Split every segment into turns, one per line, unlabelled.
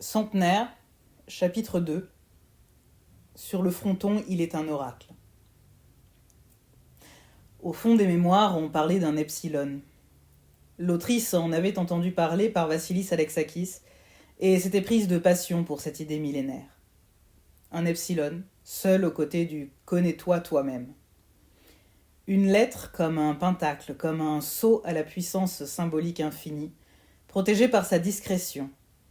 Centenaire, chapitre 2. Sur le fronton, il est un oracle. Au fond des mémoires, on parlait d'un epsilon. L'autrice en avait entendu parler par Vassilis Alexakis et s'était prise de passion pour cette idée millénaire. Un epsilon, seul aux côtés du « connais-toi toi-même ». Une lettre comme un pentacle, comme un sceau à la puissance symbolique infinie, protégée par sa discrétion,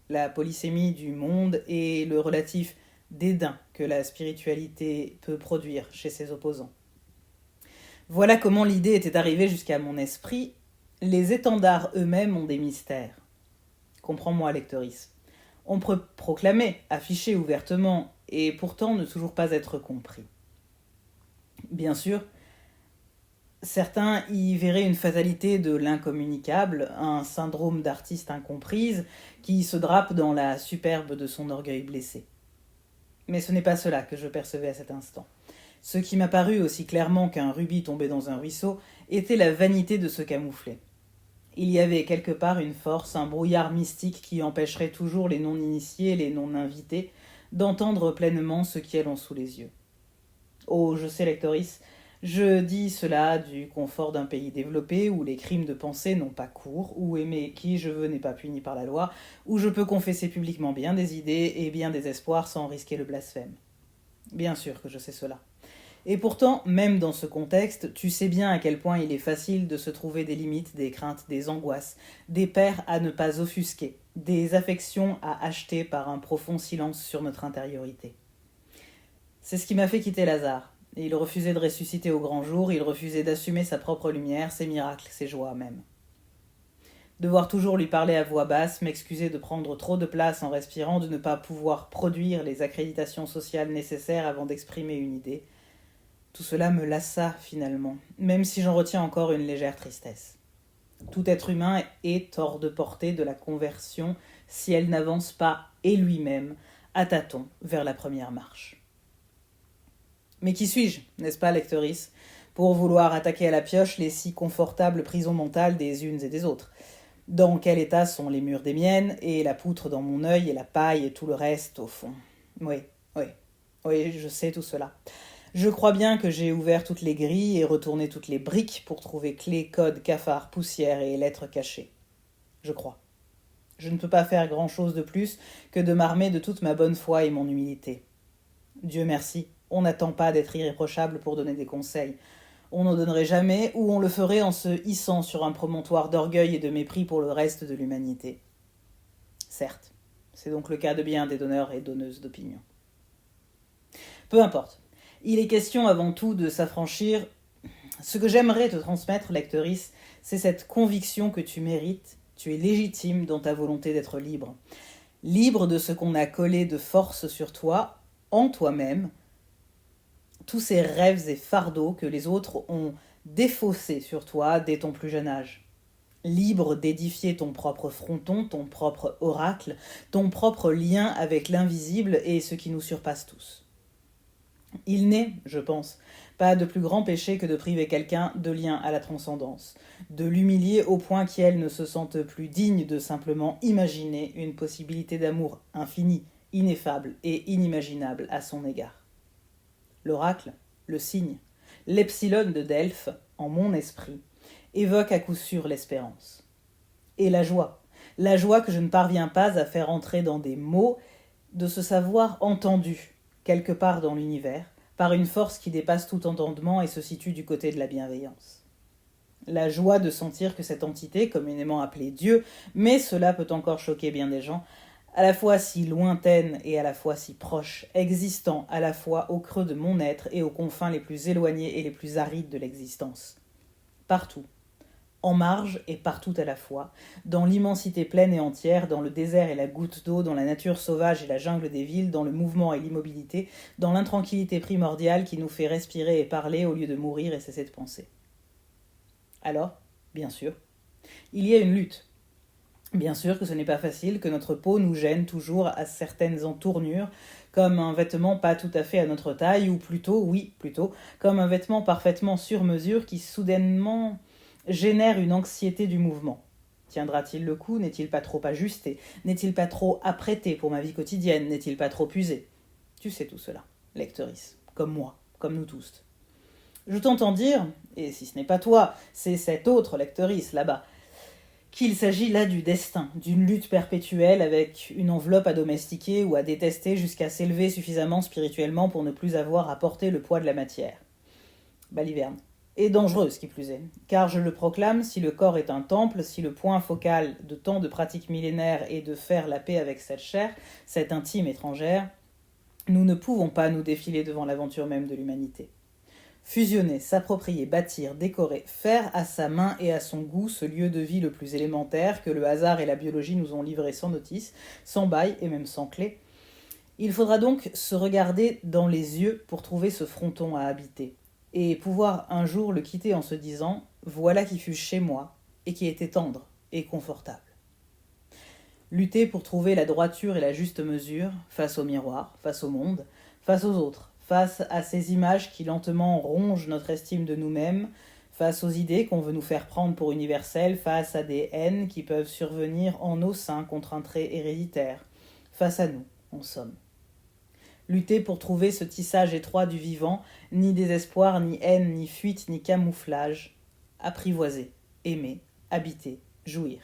la polysémie du monde et le relatif dédain que la spiritualité peut produire chez ses opposants. Voilà comment l'idée était arrivée jusqu'à mon esprit. Les étendards eux-mêmes ont des mystères. Comprends-moi, lectrice. On peut proclamer, afficher ouvertement, et pourtant ne toujours pas être compris. Bien sûr, certains y verraient une fatalité de l'incommunicable, un syndrome d'artiste incomprise qui se drape dans la superbe de son orgueil blessé. Mais ce n'est pas cela que je percevais à cet instant. Ce qui m'a paru aussi clairement qu'un rubis tombé dans un ruisseau était la vanité de se camoufler. Il y avait quelque part une force, un brouillard mystique qui empêcherait toujours les non-initiés, les non-invités, d'entendre pleinement ce qui est long sous les yeux. Oh, je sais, lectrice, je dis cela du confort d'un pays développé où les crimes de pensée n'ont pas cours, où aimer qui je veux n'est pas puni par la loi, où je peux confesser publiquement bien des idées et bien des espoirs sans risquer le blasphème. Bien sûr que je sais cela. Et pourtant, même dans ce contexte, tu sais bien à quel point il est facile de se trouver des limites, des craintes, des angoisses, des peurs à ne pas offusquer, des affections à acheter par un profond silence sur notre intériorité. C'est ce qui m'a fait quitter Lazare. Il refusait de ressusciter au grand jour, il refusait d'assumer sa propre lumière, ses miracles, ses joies même. Devoir toujours lui parler à voix basse, m'excuser de prendre trop de place en respirant, de ne pas pouvoir produire les accréditations sociales nécessaires avant d'exprimer une idée, tout cela me lassa finalement, même si j'en retiens encore une légère tristesse. Tout être humain est hors de portée de la conversion si elle n'avance pas, et lui-même, à tâtons vers la première marche. Mais qui suis-je, n'est-ce pas, lectrice, pour vouloir attaquer à la pioche les si confortables prisons mentales des unes et des autres? Dans quel état sont les murs des miennes, et la poutre dans mon œil, et la paille, et tout le reste, au fond? Oui, je sais tout cela. Je crois bien que j'ai ouvert toutes les grilles et retourné toutes les briques pour trouver clés, codes, cafards, poussière et lettres cachées. Je crois. Je ne peux pas faire grand-chose de plus que de m'armer de toute ma bonne foi et mon humilité. Dieu merci, on n'attend pas d'être irréprochable pour donner des conseils. On n'en donnerait jamais, ou on le ferait en se hissant sur un promontoire d'orgueil et de mépris pour le reste de l'humanité. Certes, c'est donc le cas de bien des donneurs et donneuses d'opinion. Peu importe. Il est question avant tout de s'affranchir. Ce que j'aimerais te transmettre, lectrice, c'est cette conviction que tu mérites, tu es légitime dans ta volonté d'être libre. Libre de ce qu'on a collé de force sur toi, en toi-même, tous ces rêves et fardeaux que les autres ont défaussés sur toi dès ton plus jeune âge. Libre d'édifier ton propre fronton, ton propre oracle, ton propre lien avec l'invisible et ce qui nous surpasse tous. Il n'est, je pense, pas de plus grand péché que de priver quelqu'un de lien à la transcendance, de l'humilier au point qu'elle ne se sente plus digne de simplement imaginer une possibilité d'amour infini, ineffable et inimaginable à son égard. L'oracle, le signe, l'epsilon de Delphes, en mon esprit, évoque à coup sûr l'espérance. Et la joie que je ne parviens pas à faire entrer dans des mots, de se savoir entendu, quelque part dans l'univers, par une force qui dépasse tout entendement et se situe du côté de la bienveillance. La joie de sentir que cette entité, communément appelée Dieu, mais cela peut encore choquer bien des gens, à la fois si lointaine et à la fois si proche, existant à la fois au creux de mon être et aux confins les plus éloignés et les plus arides de l'existence. Partout, en marge et partout à la fois, dans l'immensité pleine et entière, dans le désert et la goutte d'eau, dans la nature sauvage et la jungle des villes, dans le mouvement et l'immobilité, dans l'intranquillité primordiale qui nous fait respirer et parler au lieu de mourir et cesser de penser. Alors, bien sûr, il y a une lutte. Bien sûr que ce n'est pas facile, que notre peau nous gêne toujours à certaines entournures, comme un vêtement pas tout à fait à notre taille, ou plutôt, comme un vêtement parfaitement sur mesure qui soudainement génère une anxiété du mouvement, Tiendra-t-il le coup? N'est-il pas trop ajusté? N'est-il pas trop apprêté pour ma vie quotidienne? N'est-il pas trop usé? Tu sais tout cela, lectrice, comme moi, comme nous tous. Je t'entends dire, et si ce n'est pas toi, c'est cette autre lectrice là-bas, qu'il s'agit là du destin, d'une lutte perpétuelle avec une enveloppe à domestiquer ou à détester jusqu'à s'élever suffisamment spirituellement pour ne plus avoir à porter le poids de la matière. Baliverne. Et dangereuse qui plus est, car je le proclame, si le corps est un temple, si le point focal de tant de pratiques millénaires est de faire la paix avec cette chair, cette intime étrangère, nous ne pouvons pas nous défiler devant l'aventure même de l'humanité. Fusionner, s'approprier, bâtir, décorer, faire à sa main et à son goût ce lieu de vie le plus élémentaire que le hasard et la biologie nous ont livré sans notice, sans bail et même sans clé. Il faudra donc se regarder dans les yeux pour trouver ce fronton à habiter, et pouvoir un jour le quitter en se disant « voilà qui fut chez moi et qui était tendre et confortable ». Lutter pour trouver la droiture et la juste mesure face au miroir, face au monde, face aux autres, face à ces images qui lentement rongent notre estime de nous-mêmes, face aux idées qu'on veut nous faire prendre pour universelles, face à des haines qui peuvent survenir en nos seins contre un trait héréditaire, face à nous, en somme. Lutter pour trouver ce tissage étroit du vivant, ni désespoir, ni haine, ni fuite, ni camouflage. Apprivoiser, aimer, habiter, jouir.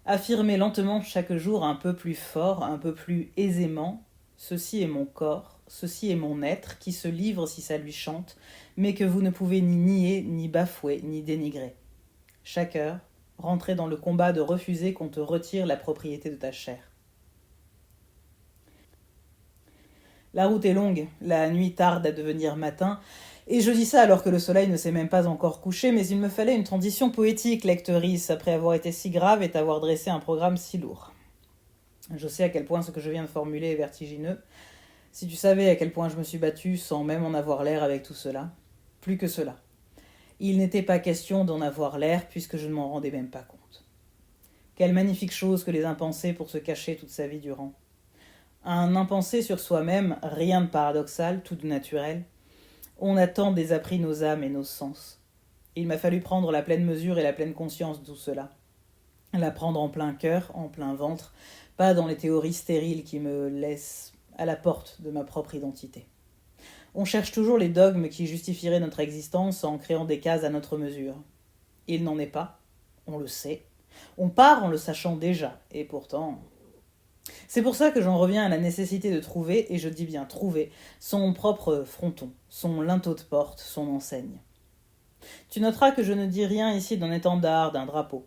Affirmer lentement chaque jour un peu plus fort, un peu plus aisément, ceci est mon corps, ceci est mon être qui se livre si ça lui chante, mais que vous ne pouvez ni nier, ni bafouer, ni dénigrer. Chaque heure, rentrer dans le combat de refuser qu'on te retire la propriété de ta chair. La route est longue, la nuit tarde à devenir matin, et je dis ça alors que le soleil ne s'est même pas encore couché, mais il me fallait une transition poétique, lectrice, après avoir été si grave et t'avoir dressé un programme si lourd. Je sais à quel point ce que je viens de formuler est vertigineux. Si tu savais à quel point je me suis battue sans même en avoir l'air avec tout cela. Plus que cela. Il n'était pas question d'en avoir l'air puisque je ne m'en rendais même pas compte. Quelle magnifique chose que les impensés pour se cacher toute sa vie durant. Un impensé sur soi-même, rien de paradoxal, tout de naturel. On a tant désappris nos âmes et nos sens. Il m'a fallu prendre la pleine mesure et la pleine conscience de tout cela. La prendre en plein cœur, en plein ventre, pas dans les théories stériles qui me laissent à la porte de ma propre identité. On cherche toujours les dogmes qui justifieraient notre existence en créant des cases à notre mesure. Il n'en est pas, on le sait. On part en le sachant déjà, et pourtant... C'est pour ça que j'en reviens à la nécessité de trouver, et je dis bien trouver, son propre fronton, son linteau de porte, son enseigne. Tu noteras que je ne dis rien ici d'un étendard, d'un drapeau.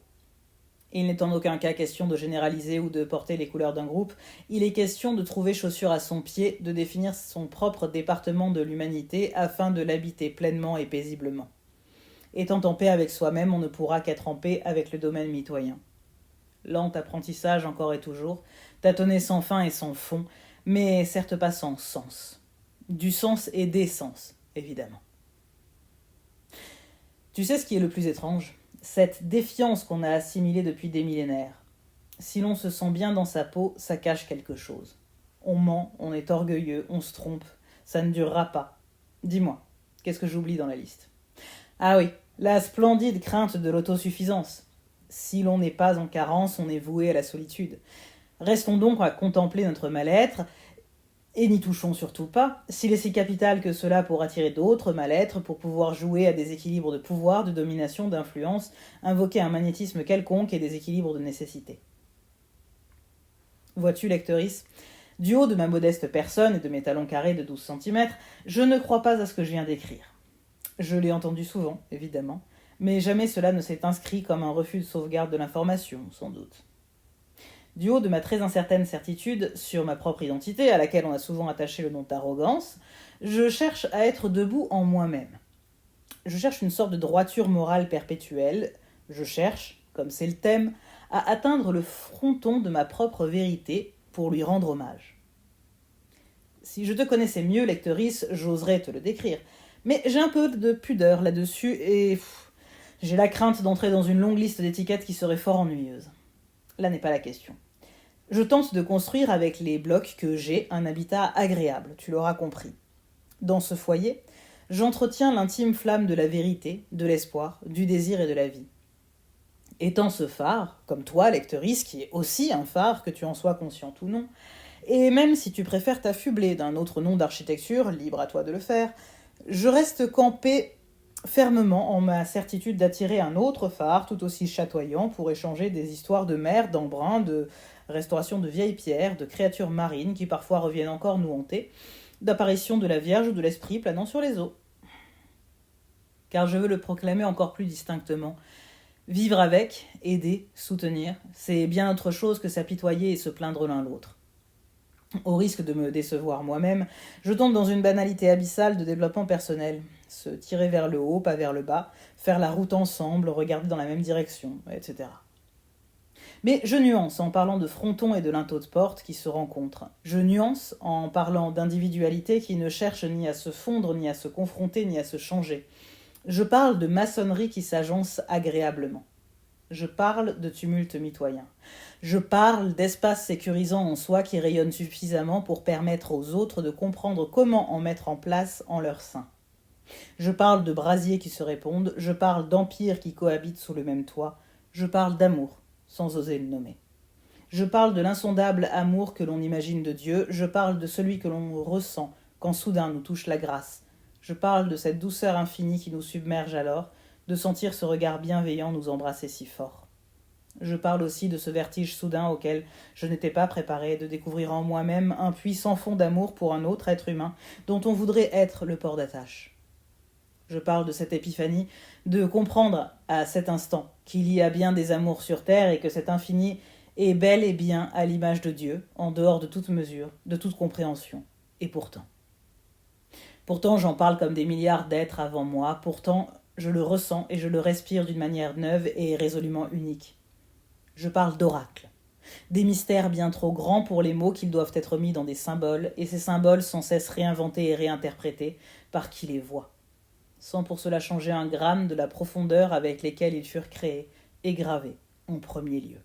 Il n'est en aucun cas question de généraliser ou de porter les couleurs d'un groupe, il est question de trouver chaussure à son pied, de définir son propre département de l'humanité afin de l'habiter pleinement et paisiblement. Étant en paix avec soi-même, on ne pourra qu'être en paix avec le domaine mitoyen. Lent apprentissage encore et toujours, tâtonner sans fin et sans fond, mais certes pas sans sens. Du sens et des sens, évidemment. Tu sais ce qui est le plus étrange ? Cette défiance qu'on a assimilée depuis des millénaires. Si l'on se sent bien dans sa peau, ça cache quelque chose. On ment, on est orgueilleux, on se trompe, ça ne durera pas. Dis-moi, qu'est-ce que j'oublie dans la liste ? Ah oui, la splendide crainte de l'autosuffisance. Si l'on n'est pas en carence, on est voué à la solitude. Restons donc à contempler notre mal-être, et n'y touchons surtout pas, s'il est si capital que cela pour attirer d'autres mal-être, pour pouvoir jouer à des équilibres de pouvoir, de domination, d'influence, invoquer un magnétisme quelconque et des équilibres de nécessité. Vois-tu, lectrice, du haut de ma modeste personne et de mes talons carrés de 12 cm, je ne crois pas à ce que je viens d'écrire. Je l'ai entendu souvent, évidemment, mais jamais cela ne s'est inscrit comme un refus de sauvegarde de l'information, sans doute. Du haut de ma très incertaine certitude sur ma propre identité, à laquelle on a souvent attaché le nom d'arrogance, je cherche à être debout en moi-même. Je cherche une sorte de droiture morale perpétuelle. Je cherche, comme c'est le thème, à atteindre le fronton de ma propre vérité pour lui rendre hommage. Si je te connaissais mieux, lectrice, j'oserais te le décrire. Mais j'ai un peu de pudeur là-dessus et j'ai la crainte d'entrer dans une longue liste d'étiquettes qui serait fort ennuyeuse. Là n'est pas la question. Je tente de construire avec les blocs que j'ai un habitat agréable, tu l'auras compris. Dans ce foyer, j'entretiens l'intime flamme de la vérité, de l'espoir, du désir et de la vie. étant ce phare, comme toi, lectrice, qui est aussi un phare, que tu en sois consciente ou non. Et même si tu préfères t'affubler d'un autre nom d'architecture, libre à toi de le faire, je reste campé fermement en ma certitude d'attirer un autre phare tout aussi chatoyant pour échanger des histoires de mer, d'embrun, de restauration de vieilles pierres, de créatures marines qui parfois reviennent encore nous hanter, d'apparition de la Vierge ou de l'Esprit planant sur les eaux. Car je veux le proclamer encore plus distinctement. Vivre avec, aider, soutenir, c'est bien autre chose que s'apitoyer et se plaindre l'un l'autre. Au risque de me décevoir moi-même, je tombe dans une banalité abyssale de développement personnel. Se tirer vers le haut, pas vers le bas, faire la route ensemble, regarder dans la même direction, etc. Mais je nuance en parlant de fronton et de linteaux de porte qui se rencontrent. Je nuance en parlant d'individualité qui ne cherche ni à se fondre, ni à se confronter, ni à se changer. Je parle de maçonnerie qui s'agence agréablement. Je parle de tumulte mitoyen. Je parle d'espace sécurisant en soi qui rayonne suffisamment pour permettre aux autres de comprendre comment en mettre en place en leur sein. Je parle de brasiers qui se répondent, je parle d'empires qui cohabitent sous le même toit, je parle d'amour, sans oser le nommer. Je parle de l'insondable amour que l'on imagine de Dieu, je parle de celui que l'on ressent quand soudain nous touche la grâce. Je parle de cette douceur infinie qui nous submerge alors, de sentir ce regard bienveillant nous embrasser si fort. Je parle aussi de ce vertige soudain auquel je n'étais pas préparé, de découvrir en moi-même un puissant fond d'amour pour un autre être humain dont on voudrait être le port d'attache. Je parle de cette épiphanie, de comprendre à cet instant qu'il y a bien des amours sur terre et que cet infini est bel et bien à l'image de Dieu, en dehors de toute mesure, de toute compréhension. Et pourtant. Pourtant, j'en parle comme des milliards d'êtres avant moi, pourtant, je le ressens et je le respire d'une manière neuve et résolument unique. Je parle d'oracles, des mystères bien trop grands pour les mots qu'ils doivent être mis dans des symboles, et ces symboles sans cesse réinventés et réinterprétés par qui les voit, sans pour cela changer un gramme de la profondeur avec lesquelles ils furent créés et gravés en premier lieu.